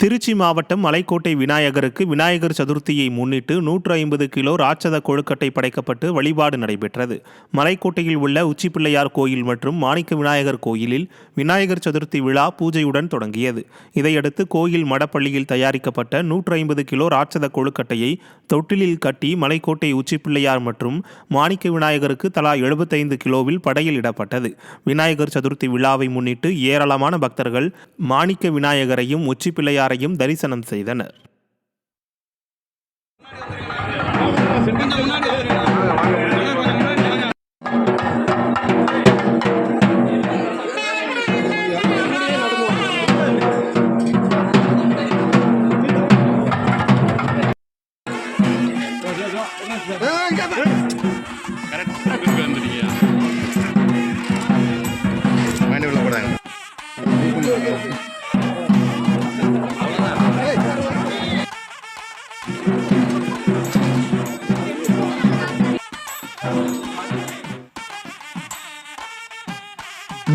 திருச்சி மாவட்டம் மலைக்கோட்டை விநாயகருக்கு விநாயகர் சதுர்த்தியை முன்னிட்டு 150 கிலோ ராட்சத கொழுக்கட்டை படைக்கப்பட்டு வழிபாடு நடைபெற்றது. மலைக்கோட்டையில் உள்ள உச்சிப்பிள்ளையார் கோயில் மற்றும் மாணிக்க விநாயகர் கோயிலில் விநாயகர் சதுர்த்தி விழா பூஜையுடன் தொடங்கியது. இதையடுத்து கோயில் மடப்பள்ளியில் தயாரிக்கப்பட்ட 150 கிலோ ராட்சத கொழுக்கட்டையை தொட்டிலில் கட்டி மலைக்கோட்டை உச்சிப்பிள்ளையார் மற்றும் மாணிக்க விநாயகருக்கு தலா 75 கிலோவில் படையில் இடப்பட்டது. விநாயகர் சதுர்த்தி விழாவை முன்னிட்டு ஏராளமான பக்தர்கள் மாணிக்க விநாயகரையும் உச்சிப்பிள்ளையார் தரிசனம் செய்தனர்.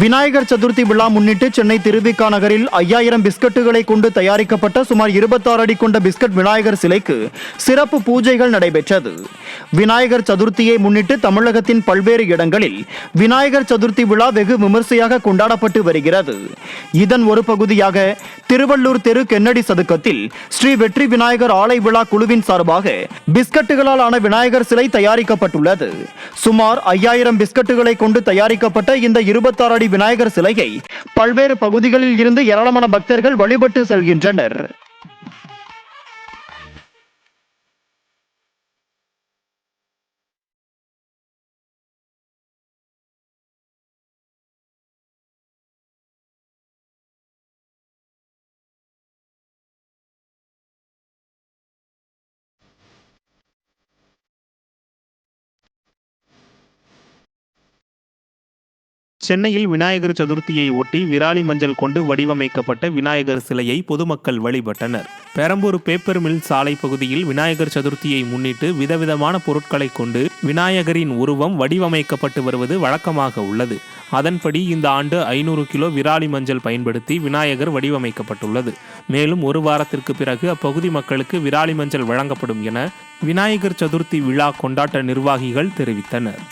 விநாயகர் சதுர்த்தி விழா முன்னிட்டு சென்னை திருவிக நகரில் 5000 பிஸ்கட்டுகளை கொண்டு தயாரிக்கப்பட்ட சுமார் 26 அடி கொண்ட பிஸ்கட் விநாயகர் சிலைக்கு சிறப்பு பூஜைகள் நடைபெற்றது. விநாயகர் சதுர்த்தியை முன்னிட்டு தமிழகத்தின் பல்வேறு இடங்களில் விநாயகர் சதுர்த்தி விழா வெகு விமர்சையாக கொண்டாடப்பட்டு வருகிறது. இதன் ஒரு பகுதியாக திருவள்ளூர் தெரு கென்னடி சதுக்கத்தில் ஸ்ரீ வெற்றி விநாயகர் ஆலை விழா குழுவின் சார்பாக பிஸ்கட்டுகளால் ஆன விநாயகர் சிலை தயாரிக்கப்பட்டுள்ளது. சுமார் 5000 பிஸ்கட்டுகளை கொண்டு தயாரிக்கப்பட்ட இந்த 26 அடி விநாயகர் சிலையை பல்வேறு பகுதிகளில் இருந்து ஏராளமான பக்தர்கள் வழிபட்டு செல்கின்றனர். சென்னையில் விநாயகர் சதுர்த்தியை ஒட்டி விராலி மஞ்சள் கொண்டு வடிவமைக்கப்பட்ட விநாயகர் சிலையை பொதுமக்கள் வழிபட்டனர். பெரம்பூர் பேப்பர் மில் சாலை பகுதியில் விநாயகர் சதுர்த்தியை முன்னிட்டு விதவிதமான பொருட்களை கொண்டு விநாயகரின் உருவம் வடிவமைக்கப்பட்டு வருவது வழக்கமாக உள்ளது. அதன்படி இந்த ஆண்டு 500 கிலோ விராலி மஞ்சள் பயன்படுத்தி விநாயகர் வடிவமைக்கப்பட்டுள்ளது. மேலும் ஒரு வாரத்திற்கு பிறகு அப்பகுதி மக்களுக்கு விராலி மஞ்சள் வழங்கப்படும் என விநாயகர் சதுர்த்தி விழா கொண்டாட்ட நிர்வாகிகள் தெரிவித்தனர்.